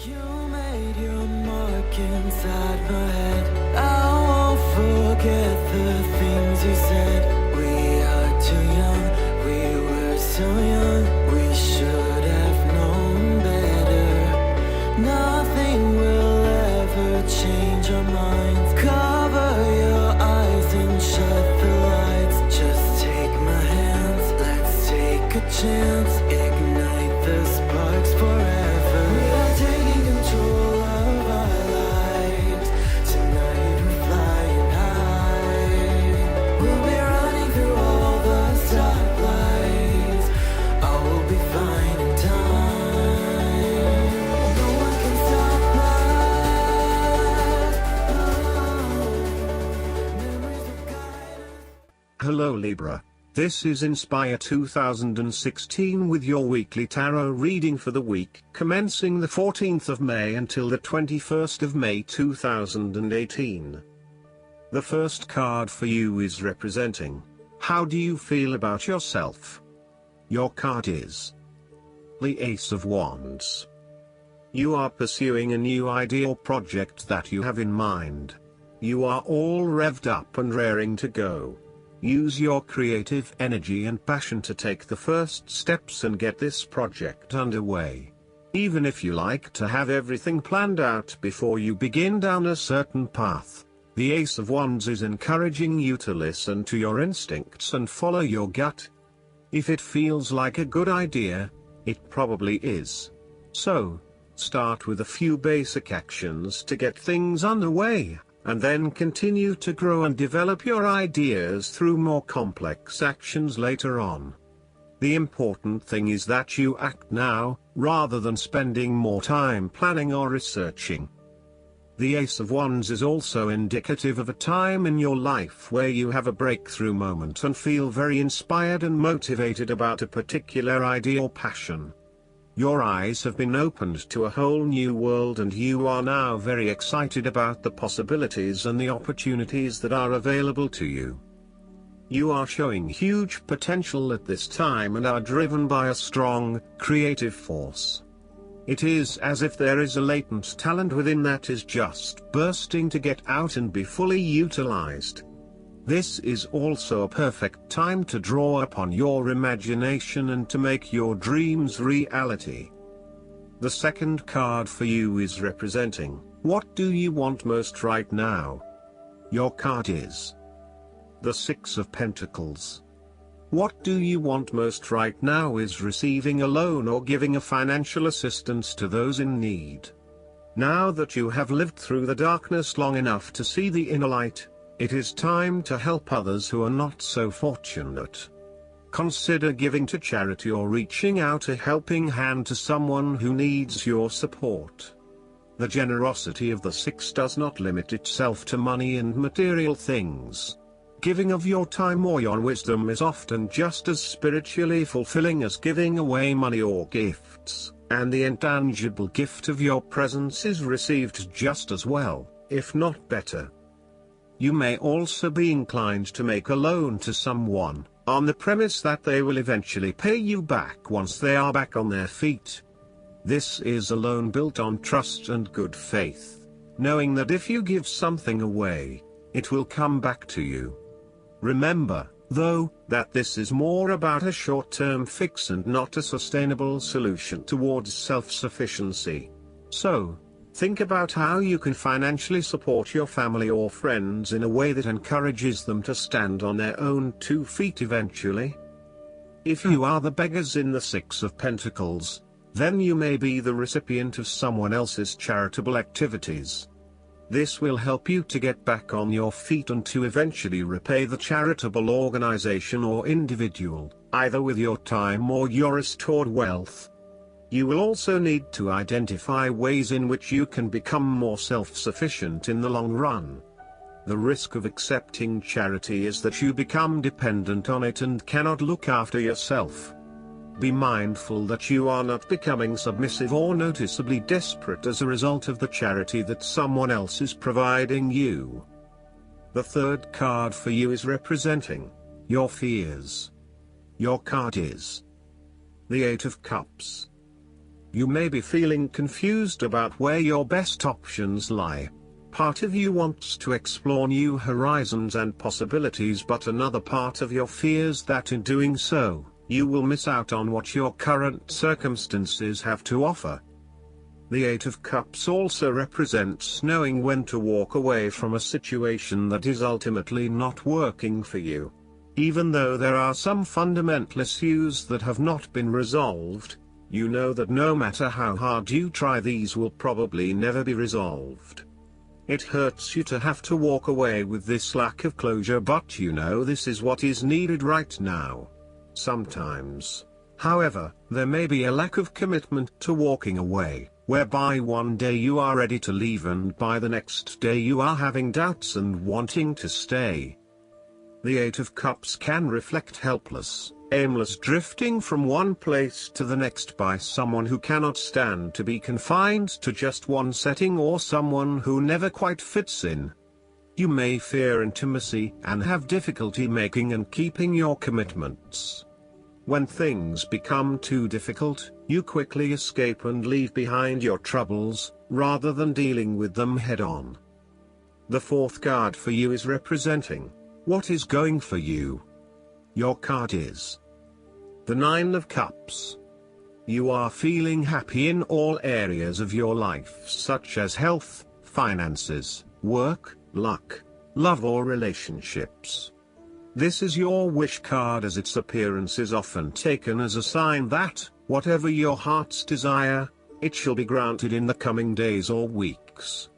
You made your mark inside my head. I won't forget the things you said. We are too young, we were so young. We should have known better. Nothing will ever change our minds. Cover your eyes and shut the lights. Just take my hands, let's take a chance. Ignite the sparks forever. We are taking control of our lives. Tonight we're flying high. We'll be running through all the stoplights. All will be fine in time. No one can stop us. Oh, memories will guide us. Hello Libra. This is Inspire 2016 with your weekly tarot reading for the week commencing the 14th of May until the 21st of May 2018. The first card for you is representing, how do you feel about yourself? Your card is the Ace of Wands. You are pursuing a new idea or project that you have in mind. You are all revved up and raring to go. Use your creative energy and passion to take the first steps and get this project underway. Even if you like to have everything planned out before you begin down a certain path, the Ace of Wands is encouraging you to listen to your instincts and follow your gut. If it feels like a good idea, it probably is. So, start with a few basic actions to get things underway, and then continue to grow and develop your ideas through more complex actions later on. The important thing is that you act now, rather than spending more time planning or researching. The Ace of Wands is also indicative of a time in your life where you have a breakthrough moment and feel very inspired and motivated about a particular idea or passion. Your eyes have been opened to a whole new world and you are now very excited about the possibilities and the opportunities that are available to you. You are showing huge potential at this time and are driven by a strong, creative force. It is as if there is a latent talent within that is just bursting to get out and be fully utilized. This is also a perfect time to draw upon your imagination and to make your dreams reality. The second card for you is representing, what do you want most right now? Your card is the Six of Pentacles. What do you want most right now is receiving a loan or giving a financial assistance to those in need. Now that you have lived through the darkness long enough to see the inner light, it is time to help others who are not so fortunate. Consider giving to charity or reaching out a helping hand to someone who needs your support. The generosity of the Six does not limit itself to money and material things. Giving of your time or your wisdom is often just as spiritually fulfilling as giving away money or gifts, and the intangible gift of your presence is received just as well, if not better. You may also be inclined to make a loan to someone, on the premise that they will eventually pay you back once they are back on their feet. This is a loan built on trust and good faith, knowing that if you give something away, it will come back to you. Remember, though, that this is more about a short-term fix and not a sustainable solution towards self-sufficiency. So, think about how you can financially support your family or friends in a way that encourages them to stand on their own 2 feet eventually. If you are the beggars in the Six of Pentacles, then you may be the recipient of someone else's charitable activities. This will help you to get back on your feet and to eventually repay the charitable organization or individual, either with your time or your restored wealth. You will also need to identify ways in which you can become more self-sufficient in the long run. The risk of accepting charity is that you become dependent on it and cannot look after yourself. Be mindful that you are not becoming submissive or noticeably desperate as a result of the charity that someone else is providing you. The third card for you is representing your fears. Your card is the Eight of Cups. You may be feeling confused about where your best options lie. Part of you wants to explore new horizons and possibilities, but another part of you fears that in doing so, you will miss out on what your current circumstances have to offer. The Eight of Cups also represents knowing when to walk away from a situation that is ultimately not working for you. Even though there are some fundamental issues that have not been resolved, you know that no matter how hard you try, these will probably never be resolved. It hurts you to have to walk away with this lack of closure, but you know this is what is needed right now. Sometimes, however, there may be a lack of commitment to walking away, whereby one day you are ready to leave and by the next day you are having doubts and wanting to stay. The Eight of Cups can reflect helpless, aimless drifting from one place to the next by someone who cannot stand to be confined to just one setting, or someone who never quite fits in. You may fear intimacy and have difficulty making and keeping your commitments. When things become too difficult, you quickly escape and leave behind your troubles, rather than dealing with them head-on. The fourth card for you is representing what is going for you. Your card is the Nine of Cups. You are feeling happy in all areas of your life, such as health, finances, work, luck, love or relationships. This is your wish card, as its appearance is often taken as a sign that, whatever your heart's desire, it shall be granted in the coming days or weeks.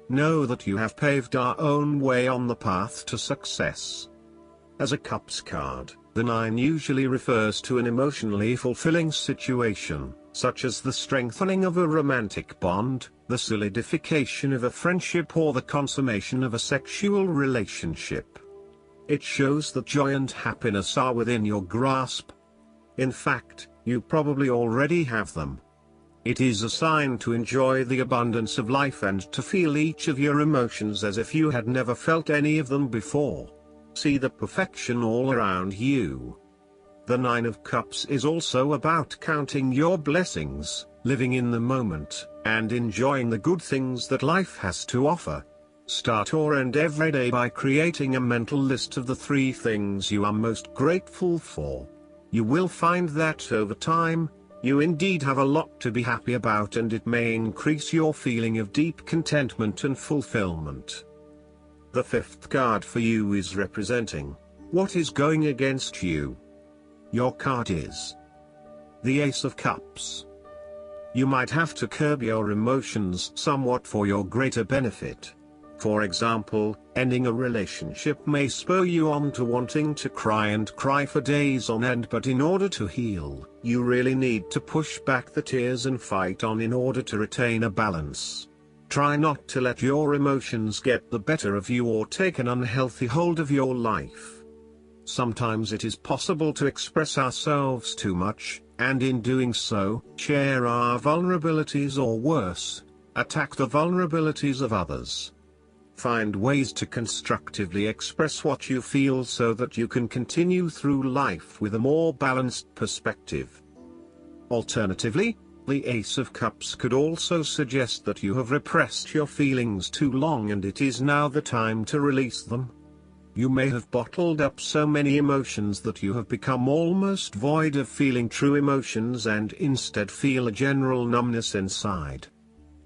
Know that you have paved our own way on the path to success. As a Cups card, the 9 usually refers to an emotionally fulfilling situation, such as the strengthening of a romantic bond, the solidification of a friendship, or the consummation of a sexual relationship. It shows that joy and happiness are within your grasp. In fact, you probably already have them. It is a sign to enjoy the abundance of life and to feel each of your emotions as if you had never felt any of them before. See the perfection all around you. The Nine of Cups is also about counting your blessings, living in the moment, and enjoying the good things that life has to offer. Start or end every day by creating a mental list of the 3 things you are most grateful for. You will find that over time, you indeed have a lot to be happy about, and it may increase your feeling of deep contentment and fulfillment. The fifth card for you is representing what is going against you. Your card is the Ace of Cups. You might have to curb your emotions somewhat for your greater benefit. For example, ending a relationship may spur you on to wanting to cry for days on end, but in order to heal, you really need to push back the tears and fight on in order to retain a balance. Try not to let your emotions get the better of you or take an unhealthy hold of your life. Sometimes it is possible to express ourselves too much, and in doing so, share our vulnerabilities, or worse, attack the vulnerabilities of others. Find ways to constructively express what you feel so that you can continue through life with a more balanced perspective. Alternatively, the Ace of Cups could also suggest that you have repressed your feelings too long and it is now the time to release them. You may have bottled up so many emotions that you have become almost void of feeling true emotions and instead feel a general numbness inside.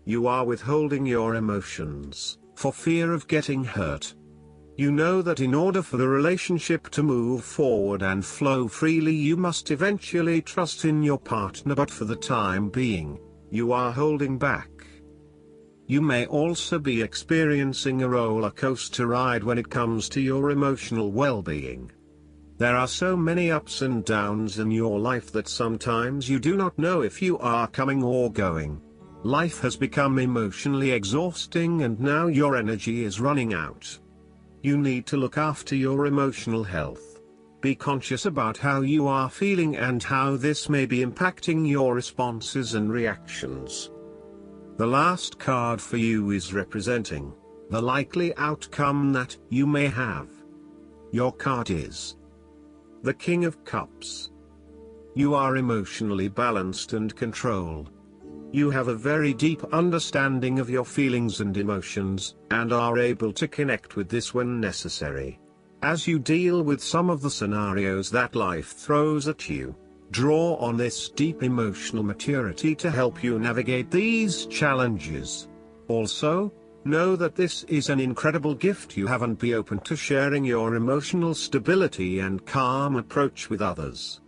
You are withholding your emotions for fear of getting hurt. You know that in order for the relationship to move forward and flow freely, you must eventually trust in your partner, but for the time being, you are holding back. You may also be experiencing a roller coaster ride when it comes to your emotional well-being. There are so many ups and downs in your life that sometimes you do not know if you are coming or going. Life has become emotionally exhausting and now your energy is running out. You need to look after your emotional health. Be conscious about how you are feeling and how this may be impacting your responses and reactions. The last card for you is representing the likely outcome that you may have. Your card is the King of Cups. You are emotionally balanced and controlled. You have a very deep understanding of your feelings and emotions, and are able to connect with this when necessary. As you deal with some of the scenarios that life throws at you, draw on this deep emotional maturity to help you navigate these challenges. Also, know that this is an incredible gift you have, and be open to sharing your emotional stability and calm approach with others.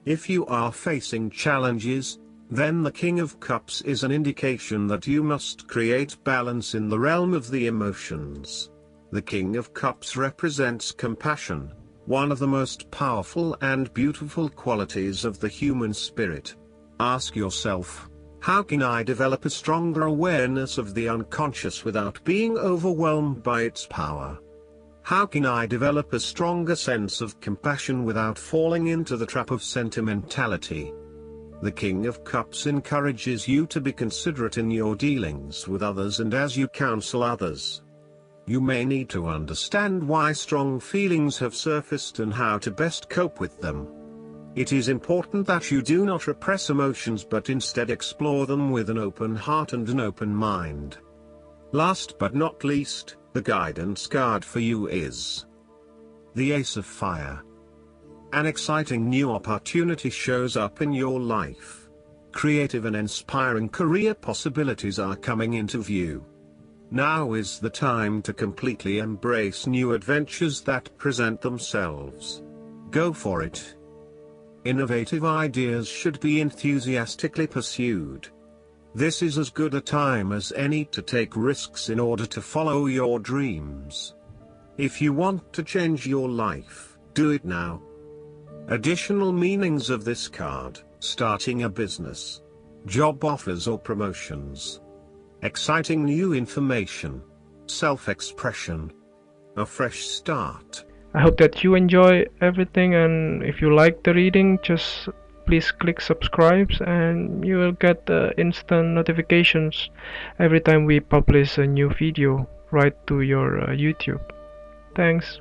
If you are facing challenges, then the King of Cups is an indication that you must create balance in the realm of the emotions. The King of Cups represents compassion, one of the most powerful and beautiful qualities of the human spirit. Ask yourself, how can I develop a stronger awareness of the unconscious without being overwhelmed by its power? How can I develop a stronger sense of compassion without falling into the trap of sentimentality? The King of Cups encourages you to be considerate in your dealings with others and as you counsel others. You may need to understand why strong feelings have surfaced and how to best cope with them. It is important that you do not repress emotions but instead explore them with an open heart and an open mind. Last but not least, the guidance card for you is the Ace of Fire. An exciting new opportunity shows up in your life. Creative and inspiring career possibilities are coming into view. Now is the time to completely embrace new adventures that present themselves. Go for it. Innovative ideas should be enthusiastically pursued. This is as good a time as any to take risks in order to follow your dreams. If you want to change your life, do it now. Additional meanings of this card: starting a business, job offers or promotions, exciting new information, self-expression, a fresh start. I hope that you enjoy everything, and if you like the reading, just please click subscribe and you will get instant notifications every time we publish a new video right to your YouTube. Thanks.